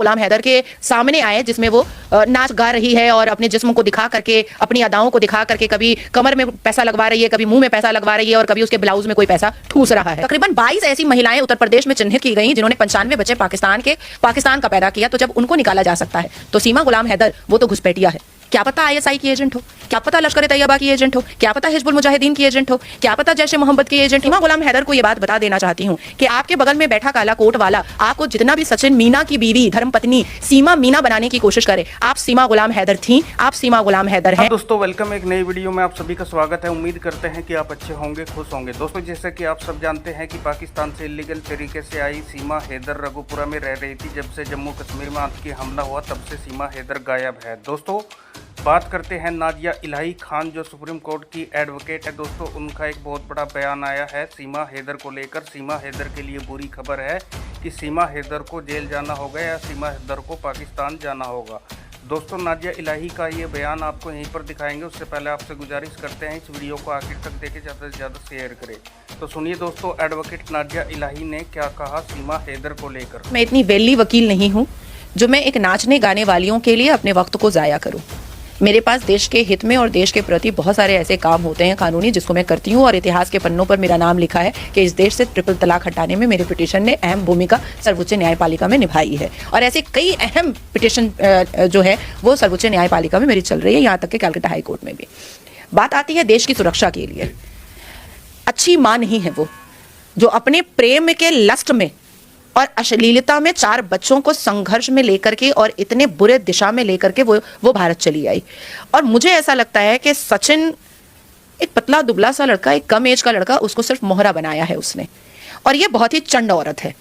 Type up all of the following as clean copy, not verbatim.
गुलाम हैदर के सामने आए जिसमें वो नाच गा रही है और अपने जिस्म को दिखा करके, अपनी अदाओं को दिखा करके कभी कमर में पैसा लगवा रही है, कभी मुंह में पैसा लगवा रही है और कभी उसके ब्लाउज में कोई पैसा ठूस रहा है। तकरीबन 22 ऐसी महिलाएं उत्तर प्रदेश में चिन्हित की गई जिन्होंने 95 बच्चे पाकिस्तान का पैदा किया। तो जब उनको निकाला जा सकता है तो सीमा गुलाम हैदर वो तो घुसपैठिया है। क्या पता आईएसआई की एजेंट हो, क्या पता लश्कर तैयबा की एजेंट हो, क्या पता हिजबुल मुजाहिदीन की एजेंट हो, क्या पता जैश ए मोहम्मद की एजेंट। सीमा गुलाम हैदर को ये बात बता देना चाहती हूँ कि आपके बगल में बैठा काला कोट वाला आपको जितना भी सचिन मीना की बीवी धर्मपत्नी सीमा मीना बनाने की कोशिश करे, आप सीमा गुलाम हैदर थी, आप सीमा गुलाम हैदर हैं। दोस्तों वेलकम, एक नई वीडियो में आप सभी का स्वागत है। उम्मीद करते हैं कि आप अच्छे होंगे, खुश होंगे। दोस्तों जैसे कि आप सब जानते हैं कि पाकिस्तान से इलीगल तरीके से आई सीमा हैदर रघुपुरा में रह रही थी। जब से जम्मू कश्मीर में आतंकी हमला हुआ तब से सीमा हैदर गायब है। दोस्तों बात करते हैं नाजिया इलाही खान जो सुप्रीम कोर्ट की एडवोकेट है। दोस्तों उनका एक बहुत बड़ा बयान आया है सीमा हैदर को लेकर। सीमा हैदर के लिए बुरी खबर है कि सीमा हैदर को जेल जाना होगा या सीमा हैदर को पाकिस्तान जाना होगा। दोस्तों नाजिया इलाही का ये बयान आपको यहीं पर दिखाएंगे। उससे पहले आपसे गुजारिश करते हैं इस वीडियो को आखिर तक देखें, ज़्यादा से ज़्यादा शेयर करें। तो सुनिए दोस्तों एडवोकेट नाजिया इलाही ने क्या कहा सीमा हैदर को लेकर। मैं इतनी वेली वकील नहीं हूँ जो मैं एक नाचने गाने वालियों के लिए अपने वक्त को ज़ाया करूँ। मेरे पास देश के हित में और देश के प्रति बहुत सारे ऐसे काम होते हैं कानूनी जिसको मैं करती हूँ और इतिहास के पन्नों पर मेरा नाम लिखा है कि इस देश से ट्रिपल तलाक हटाने में मेरे पिटीशन ने अहम भूमिका सर्वोच्च न्यायपालिका में निभाई है। और ऐसे कई अहम पिटीशन जो है वो सर्वोच्च न्यायपालिका में मेरी चल रही है, यहाँ तक कि कलकत्ता हाई कोर्ट में भी। बात आती है देश की सुरक्षा के लिए। अच्छी माँ नहीं है वो जो अपने प्रेम के लस्ट में और अश्लीलता में 4 बच्चों को संघर्ष में लेकर के और इतने बुरे दिशा में लेकर के वो भारत चली आई। और मुझे ऐसा लगता है कि सचिन एक पतला दुबला सा लड़का, एक कम एज का लड़का, उसको सिर्फ मोहरा बनाया है उसने। और ये बहुत ही चंड औरत है।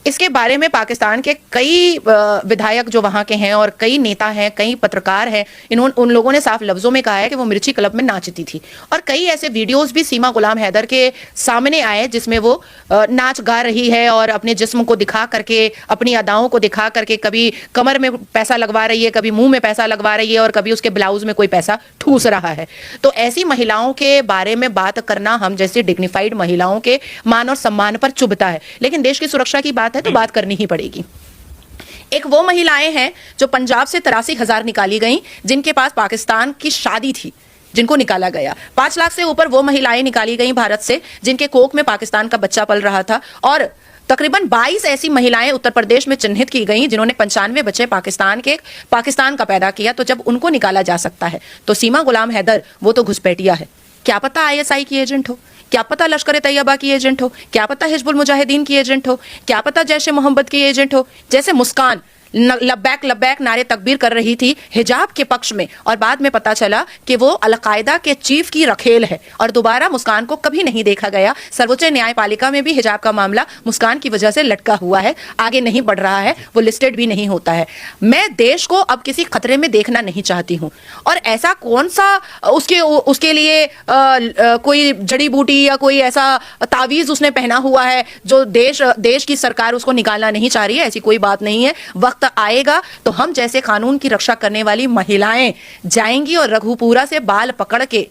इसके बारे में पाकिस्तान के कई विधायक जो वहाँ के हैं और कई नेता हैं, कई पत्रकार हैं, उन लोगों ने साफ लफ्जों में कहा है कि वो मिर्ची क्लब में नाचती थी। और कई ऐसे वीडियोस भी सीमा गुलाम हैदर के सामने आए जिसमें वो नाच गा रही है और अपने जिस्म को दिखा करके, अपनी अदाओं को दिखा करके कभी कमर में पैसा लगवा रही है, कभी मुंह में पैसा लगवा रही है और कभी उसके ब्लाउज में कोई पैसा ठूस रहा है। तो ऐसी महिलाओं के बारे में बात करना हम जैसी डिग्निफाइड महिलाओं के मान और सम्मान पर चुभता है। लेकिन देश की सुरक्षा की बात है तो बात करनी ही पड़ेगी। एक वो महिलाएं हैं जो पंजाब से 83,000 निकाली गईं जिनके पास पाकिस्तान की शादी थी, जिनको निकाला गया। 5 लाख से ऊपर वो महिलाएं निकाली गईं भारत से जिनके कोख में पाकिस्तान का बच्चा पल रहा था। और तकरीबन 22 ऐसी महिलाएं उत्तर प्रदेश में चिन्हित की गई जिन्होंने 95 बच्चे पाकिस्तान का पैदा किया। तो जब उनको निकाला जा सकता है तो सीमा गुलाम हैदर वो तो घुसपैठिया है। क्या पता आईएसआई की एजेंट हो, क्या पता लश्कर तैयबा की एजेंट हो, क्या पता हिजबुल मुजाहिदीन की एजेंट हो, क्या पता जैश ए मोहम्मद की एजेंट हो। जैसे मुस्कान लब्बैक लब्बैक नारे तकबीर कर रही थी हिजाब के पक्ष में और बाद में पता चला कि वो अलकायदा के चीफ की रखेल है और दोबारा मुस्कान को कभी नहीं देखा गया। सर्वोच्च न्यायपालिका में भी हिजाब का मामला मुस्कान की वजह से लटका हुआ है, आगे नहीं बढ़ रहा है, वो लिस्टेड भी नहीं होता है। मैं देश को अब किसी खतरे में देखना नहीं चाहती हूँ। और ऐसा कौन सा उसके लिए कोई जड़ी बूटी या कोई ऐसा तावीज उसने पहना हुआ है जो देश की सरकार उसको निकालना नहीं चाह रही है, ऐसी कोई बात नहीं है। वक्त आएगा तो हम जैसे कानून की रक्षा करने वाली महिलाएं जाएंगी और रघुपुरा से बाल पकड़ के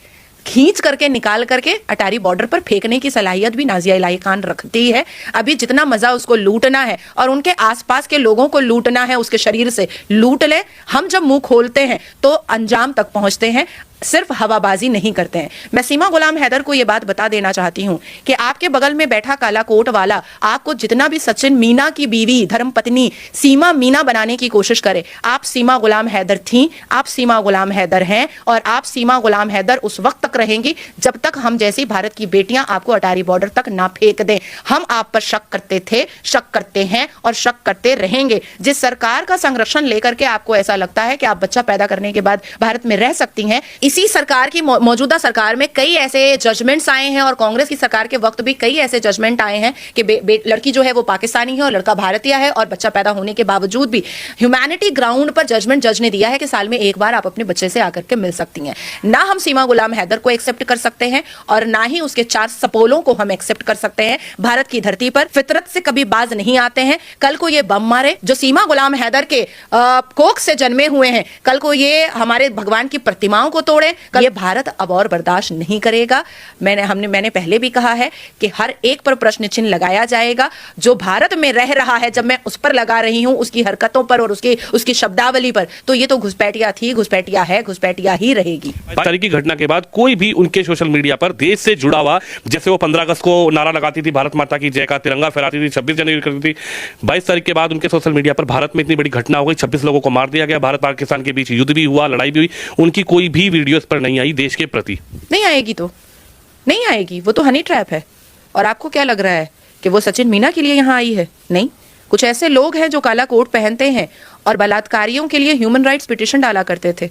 खींच करके निकाल करके अटारी बॉर्डर पर फेंकने की सलाहियत भी नाजिया इलाही खान रखती है। अभी जितना मजा उसको लूटना है और उनके आसपास के लोगों को लूटना है उसके शरीर से लूट ले। हम जब मुंह खोलते हैं तो अंजाम तक पहुंचते हैं, सिर्फ हवाबाजी नहीं करते हैं। मैं सीमा गुलाम हैदर को यह बात बता देना चाहती हूं कि आपके बगल में बैठा काला कोट वाला आपको जितना भी सचिन मीना की बीवी धर्मपत्नी सीमा मीना बनाने की कोशिश करे, आप सीमा गुलाम हैदर थी, आप सीमा गुलाम हैदर हैं और आप सीमा गुलाम हैदर उस वक्त तक रहेंगी जब तक हम जैसी भारत की बेटियां आपको अटारी बॉर्डर तक ना फेंक दें। हम आप पर शक करते थे, शक करते हैं और शक करते रहेंगे। जिस सरकार का संरक्षण लेकर के आपको ऐसा लगता है कि आप बच्चा पैदा करने के बाद भारत में रह सकती हैं, इसी सरकार की मौजूदा सरकार में कई ऐसे जजमेंट्स आए हैं और कांग्रेस की सरकार के वक्त भी कई ऐसे जजमेंट आए हैं कि लड़की जो है वो पाकिस्तानी है और लड़का भारतीय है और बच्चा पैदा होने के बावजूद भी ह्यूमैनिटी ग्राउंड पर जजमेंट जज ने दिया है कि साल में एक बार आप अपने बच्चे से आकर के मिल सकती हैं। ना हम सीमा गुलाम हैदर को एक्सेप्ट कर सकते हैं और ना ही उसके 4 सपोलों को हम एक्सेप्ट कर सकते हैं। भारत की धरती पर फितरत से कभी बाज नहीं आते हैं। कल को ये बम मारे जो सीमा गुलाम हैदर के कोख से जन्मे हुए हैं, कल को ये हमारे भगवान की प्रतिमाओं को तोड़ जोड़ें। ये भारत अब और बर्दाश्त नहीं करेगा। मैंने पहले भी कहा है कि हर एक पर प्रश्न चिन्ह लगाया जाएगा। जो भारत में रह रहा है, जब मैं उस पर लगा रही हूं, उसकी हरकतों पर और उसकी शब्दावली पर, तो ये तो घुसपैठिया थी, घुसपैठिया है, घुसपैठिया ही रहेगी। 22 तारीख की घटना के बाद कोई भी उनके सोशल मीडिया पर देश से जुड़ा हुआ, जैसे वो 15 अगस्त को नारा लगाती थी भारत माता की जय का, तिरंगा फहराती थी, 26 जनवरी करती थी, 22 तारीख के बाद उनके सोशल मीडिया पर भारत में इतनी बड़ी घटना हो गई, 26 लोगों को मार दिया गया, भारत पाकिस्तान के बीच युद्ध भी हुआ, लड़ाई भी हुई, उनकी कोई भी वीडियो इस पर नहीं आई देश के प्रति। नहीं आएगी तो नहीं आएगी, वो तो हनी ट्रैप है। और आपको क्या लग रहा है कि वो सचिन मीना के लिए यहाँ आई है? नहीं, कुछ ऐसे लोग हैं जो काला कोट पहनते हैं और बलात्कारियों के लिए ह्यूमन राइट्स पिटीशन डाला करते थे।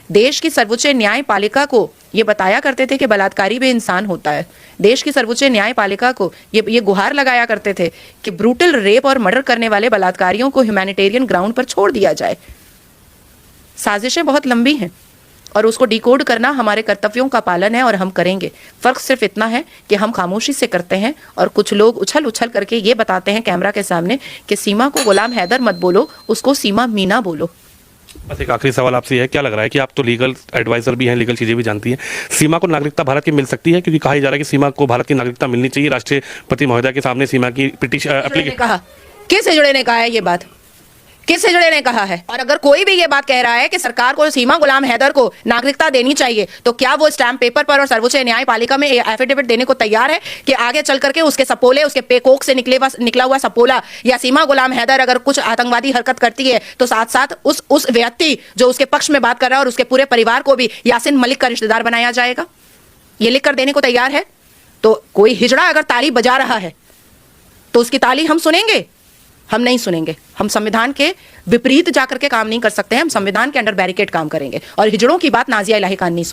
देश की सर्वोच्च न्यायपालिका को ये बताया करते थे कि बलात्कारी भी इंसान होता है। देश की सर्वोच्च न्यायपालिका को ये गुहार लगाया करते थे कि ब्रूटल रेप और मर्डर करने वाले बलात्कारियों को ह्यूमैनिटेरियन ग्राउंड पर छोड़ दिया जाए। साजिशें बहुत लंबी हैं और उसको डिकोड करना हमारे कर्तव्यों का पालन है और हम करेंगे। फर्क सिर्फ इतना है कि हम खामोशी से करते हैं और कुछ लोग उछल उछल करके ये बताते हैं कैमरा के सामने कि सीमा को गुलाम हैदर मत बोलो, उसको सीमा मीना बोलो। बस एक आखिरी सवाल आपसे है, क्या लग रहा है कि आप तो लीगल एडवाइजर भी हैं, लीगल चीजें भी जानती हैं, सीमा को नागरिकता भारत की मिल सकती है? क्योंकि कहा जा रहा है कि सीमा को भारत की नागरिकता मिलनी चाहिए। राष्ट्रपति महोदय के सामने सीमा की पिटीशन कहा, किस जुड़े ने कहा है ये बात? किस जुड़े ने कहा है? और अगर कोई भी ये बात कह रहा है कि सरकार को सीमा गुलाम हैदर को नागरिकता देनी चाहिए, तो क्या वो स्टैम्प पेपर पर और सर्वोच्च न्यायपालिका में एफिडेविट देने को तैयार है कि आगे चल करके उसके सपोले, उसके पेकोक से निकला हुआ सपोला या सीमा गुलाम हैदर अगर कुछ आतंकवादी हरकत करती है तो साथ साथ उस व्यक्ति जो उसके पक्ष में बात कर रहा है और उसके पूरे परिवार को भी यासीन मलिक का रिश्तेदार बनाया जाएगा? ये लिख कर देने को तैयार है? तो कोई हिजड़ा अगर ताली बजा रहा है तो उसकी ताली हम सुनेंगे? हम नहीं सुनेंगे। हम संविधान के विपरीत जाकर के काम नहीं कर सकते हैं। हम संविधान के अंडर बैरिकेड काम करेंगे और हिजड़ों की बात नाजिया इलाही खान नहीं सुन